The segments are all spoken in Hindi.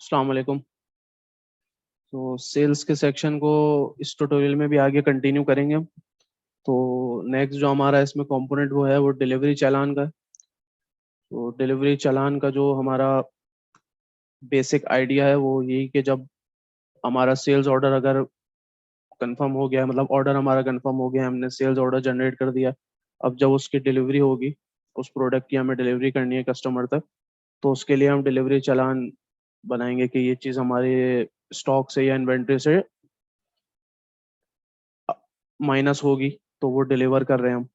अस्सलाम वालेकुम। तो सेल्स के सेक्शन को इस ट्यूटोरियल में भी आगे कंटिन्यू करेंगे हम। तो नेक्स्ट जो हमारा इसमें कंपोनेंट वो है वो डिलीवरी चालान का है। तो डिलीवरी चालान का जो हमारा बेसिक आइडिया है वो यही कि जब हमारा सेल्स ऑर्डर अगर कंफर्म हो गया है, मतलब ऑर्डर हमारा कंफर्म हो गया है, हमने सेल्स ऑर्डर जनरेट कर दिया, अब जब उसकी डिलीवरी होगी, उस प्रोडक्ट की हमें डिलीवरी करनी है कस्टमर तक, तो उसके लिए हम डिलीवरी चालान बनाएंगे कि ये चीज़ हमारे स्टॉक से या इन्वेंट्री से माइनस होगी, तो वो डिलीवर कर रहे हैं हम।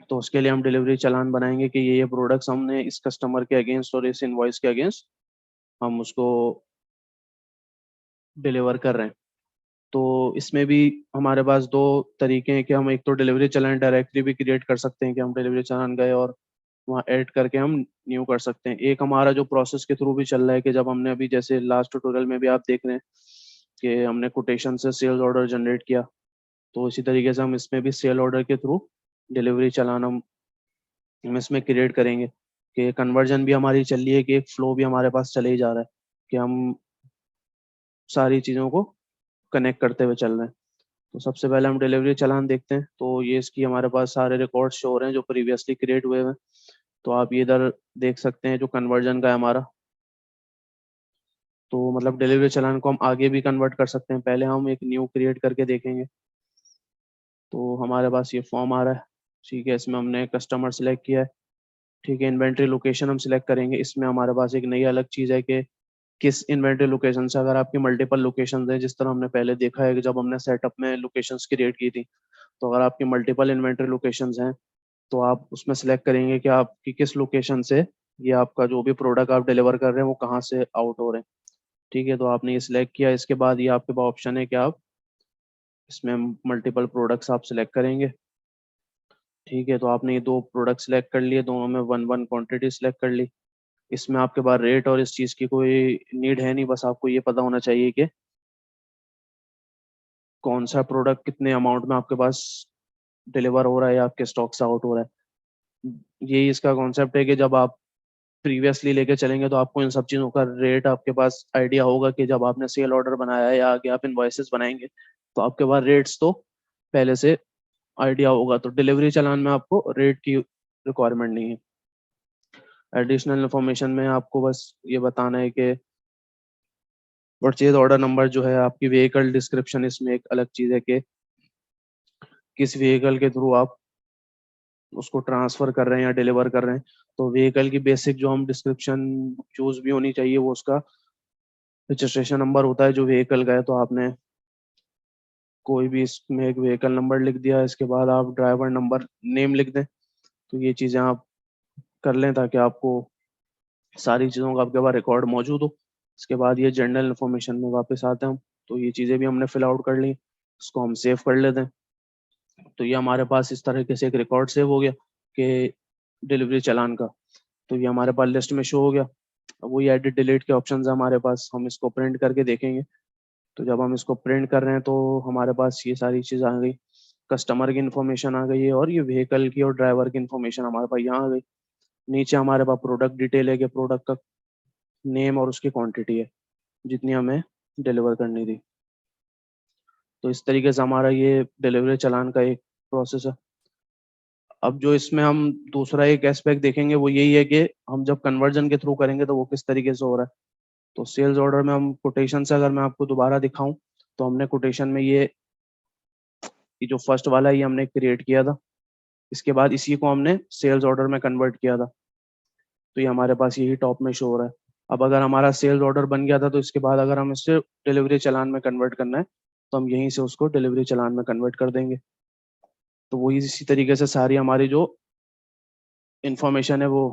तो उसके लिए हम डिलीवरी चालान बनाएंगे कि ये प्रोडक्ट्स हमने इस कस्टमर के अगेंस्ट और इस इनवॉइस के अगेंस्ट हम उसको डिलीवर कर रहे हैं। तो इसमें भी हमारे पास दो तरीके हैं कि हम एक तो डिलीवरी चालान डायरेक्टली भी क्रिएट कर सकते हैं कि हम डिलीवरी चालान गए और वहाँ ऐड करके हम न्यू कर सकते हैं। एक हमारा जो प्रोसेस के थ्रू भी चल रहा है कि जब हमने अभी जैसे लास्ट ट्यूटोरियल में भी आप देख रहे हैं कि हमने कोटेशन से सेल्स ऑर्डर जनरेट किया, तो इसी तरीके से हम इसमें भी सेल ऑर्डर के थ्रू डिलीवरी चालान हम इसमें क्रिएट करेंगे कि कन्वर्जन भी हमारी चल रही है, कि एक फ्लो भी हमारे पास चले ही जा रहा है कि हम सारी चीज़ों को कनेक्ट करते हुए चल रहे हैं। तो सबसे पहले हम डिलीवरी चालान देखते हैं। तो ये इसकी हमारे पास सारे रिकॉर्ड्स शो हो रहे हैं जो प्रीवियसली क्रिएट हुए हैं। तो आप ये इधर देख सकते हैं जो कन्वर्जन का है हमारा। तो मतलब डिलीवरी चालान को हम आगे भी कन्वर्ट कर सकते हैं, पहले हम एक न्यू क्रिएट करके देखेंगे। तो हमारे पास ये फॉर्म आ रहा है, ठीक है, इसमें हमने कस्टमर सेलेक्ट किया है, ठीक है। इन्वेंट्री लोकेशन हम सिलेक्ट करेंगे। इसमें हमारे पास एक नई अलग चीज़ है कि किस इन्वेंट्री लोकेशन से, अगर आपकी मल्टीपल लोकेशंस हैं, जिस तरह हमने पहले देखा है कि जब हमने सेटअप में लोकेशंस क्रिएट की थी, तो अगर आपकी मल्टीपल इन्वेंट्री लोकेशंस हैं तो आप उसमें सेलेक्ट करेंगे कि आपकी किस लोकेशन से ये आपका जो भी प्रोडक्ट आप डिलीवर कर रहे हैं वो कहाँ से आउट हो रहे हैं, ठीक है। तो आपने ये सिलेक्ट किया, इसके बाद ये आपके पास ऑप्शन है कि आप इसमें मल्टीपल प्रोडक्ट्स आप सिलेक्ट करेंगे, ठीक है। तो आपने ये दो प्रोडक्ट सिलेक्ट कर लिए, दोनों में वन वन क्वांटिटी सिलेक्ट कर ली। इसमें आपके पास रेट और इस चीज़ की कोई नीड है नहीं, बस आपको ये पता होना चाहिए कि कौन सा प्रोडक्ट कितने अमाउंट में आपके पास डिलीवर हो रहा है या आपके स्टॉक से आउट हो रहा है। यही इसका कॉन्सेप्ट है कि जब आप प्रीवियसली लेके चलेंगे तो आपको इन सब चीज़ों का रेट आपके पास आइडिया होगा कि जब आपने सेल ऑर्डर बनाया है या आगे आप इनवॉइसेस बनाएंगे तो आपके पास रेट्स तो पहले से आइडिया होगा। तो डिलीवरी चालान में आपको रेट की रिक्वायरमेंट नहीं है। एडिशनल इन्फॉर्मेशन में आपको बस ये बताना है कि परचेज ऑर्डर नंबर जो है, आपकी व्हीकल डिस्क्रिप्शन, इसमें एक अलग चीज़ है कि किस व्हीकल के थ्रू आप उसको ट्रांसफर कर रहे हैं या डिलीवर कर रहे हैं। तो व्हीकल की बेसिक जो हम डिस्क्रिप्शन चूज भी होनी चाहिए, वो उसका रजिस्ट्रेशन नंबर होता है जो व्हीकल का है। तो आपने कोई भी इसमें एक व्हीकल नंबर लिख दिया, इसके बाद आप ड्राइवर नंबर नेम लिख दें। तो ये चीज़ें आप कर लें ताकि आपको सारी चीज़ों का आपके पास रिकॉर्ड मौजूद हो। इसके बाद ये जनरल इन्फॉर्मेशन में वापस आते हैं हम। तो ये चीज़ें भी हमने फिल आउट कर ली, इसको हम सेव कर लेते हैं। तो ये हमारे पास इस तरीके से एक रिकॉर्ड सेव हो गया कि डिलीवरी चालान का। तो ये हमारे पास लिस्ट में शो हो गया। अब वही एडिट डिलीट के ऑप्शन है हमारे पास, हम इसको प्रिंट करके देखेंगे। तो जब हम इसको प्रिंट कर रहे हैं तो हमारे पास ये सारी चीज़ आ गई, कस्टमर की इन्फॉर्मेशन आ गई है और ये व्हीकल की और ड्राइवर की इन्फॉर्मेशन हमारे पास यहाँ आ गई। नीचे हमारे पास प्रोडक्ट डिटेल है कि प्रोडक्ट का नेम और उसकी क्वांटिटी है जितनी हमें डिलीवर करनी थी। तो इस तरीके से हमारा ये डिलीवरी चालान का एक प्रोसेस है। अब जो इसमें हम दूसरा एक एस्पेक्ट देखेंगे वो यही है कि हम जब कन्वर्जन के थ्रू करेंगे तो वो किस तरीके से हो रहा है। तो सेल्स ऑर्डर में हम कोटेशन से अगर मैं आपको दोबारा दिखाऊं, तो हमने कोटेशन में ये जो फर्स्ट वाला है ये हमने क्रिएट किया था। इसके बाद इसी को हमने सेल्स ऑर्डर में कन्वर्ट किया था। तो ये हमारे पास यही टॉप में शो हो रहा है। अब अगर हमारा सेल्स ऑर्डर बन गया था तो इसके बाद अगर हम इसे डिलीवरी चालान में कन्वर्ट करना है तो हम यहीं से उसको डिलीवरी चालान में कन्वर्ट कर देंगे। तो वही इसी तरीके से सारी हमारी जो इन्फॉर्मेशन है वो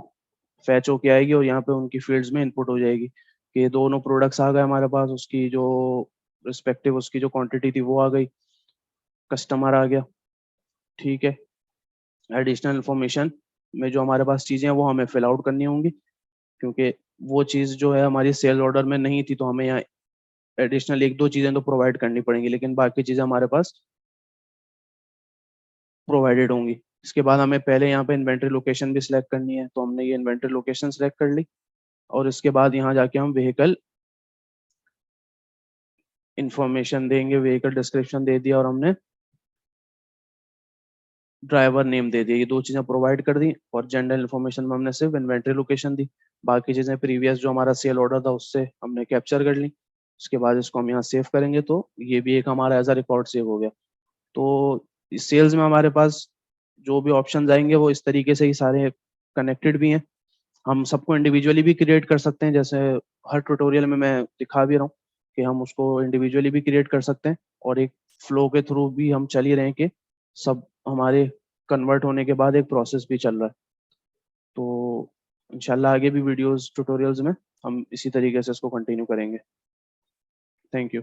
फैच होके आएगी और यहाँ पे उनकी फील्ड्स में इनपुट हो जाएगी कि ये दोनों प्रोडक्ट्स आ गए हमारे पास, उसकी जो रिस्पेक्टिव उसकी जो क्वांटिटी थी वो आ गई, कस्टमर आ गया, ठीक है। एडिशनल इन्फॉर्मेशन में जो हमारे पास चीज़ें हैं वो हमें फिल आउट करनी होंगी, क्योंकि वो चीज़ जो है हमारी सेल्स ऑर्डर में नहीं थी, तो हमें यहाँ एडिशनल एक दो चीज़ें तो प्रोवाइड करनी पड़ेंगी, लेकिन बाकी चीज़ें हमारे पास प्रोवाइडेड होंगी। इसके बाद हमें पहले यहाँ पे इन्वेंट्री लोकेशन भी सिलेक्ट करनी है, तो हमने ये इन्वेंट्री लोकेशन सिलेक्ट कर ली और इसके बाद यहाँ जाके हम व्हीकल इंफॉर्मेशन देंगे, व्हीकल डिस्क्रिप्शन दे दिया और हमने ड्राइवर नेम दे दिया। ये दो चीज़ें प्रोवाइड कर दी और जनरल इन्फॉर्मेशन में हमने सिर्फ इन्वेंट्री लोकेशन दी। बाकी चीज़ें प्रीवियस जो हमारा सेल ऑर्डर था उससे हमने कैप्चर कर ली। उसके बाद इसको हम यहाँ सेव करेंगे तो ये भी एक हमारा एज अ रिकॉर्ड सेव हो गया। तो इस सेल्स में हमारे पास जो भी ऑप्शंस आएंगे वो इस तरीके से ही सारे कनेक्टेड भी हैं। हम सबको इंडिविजुअली भी क्रिएट कर सकते हैं, जैसे हर ट्यूटोरियल में मैं दिखा भी रहा हूँ कि हम उसको इंडिविजुअली भी क्रिएट कर सकते हैं और एक फ्लो के थ्रू भी हम चल ही रहे हैं कि सब हमारे कन्वर्ट होने के बाद एक प्रोसेस भी चल रहा है। तो इंशाल्लाह आगे भी वीडियोस ट्यूटोरियल्स में हम इसी तरीके से इसको कंटिन्यू करेंगे। Thank you.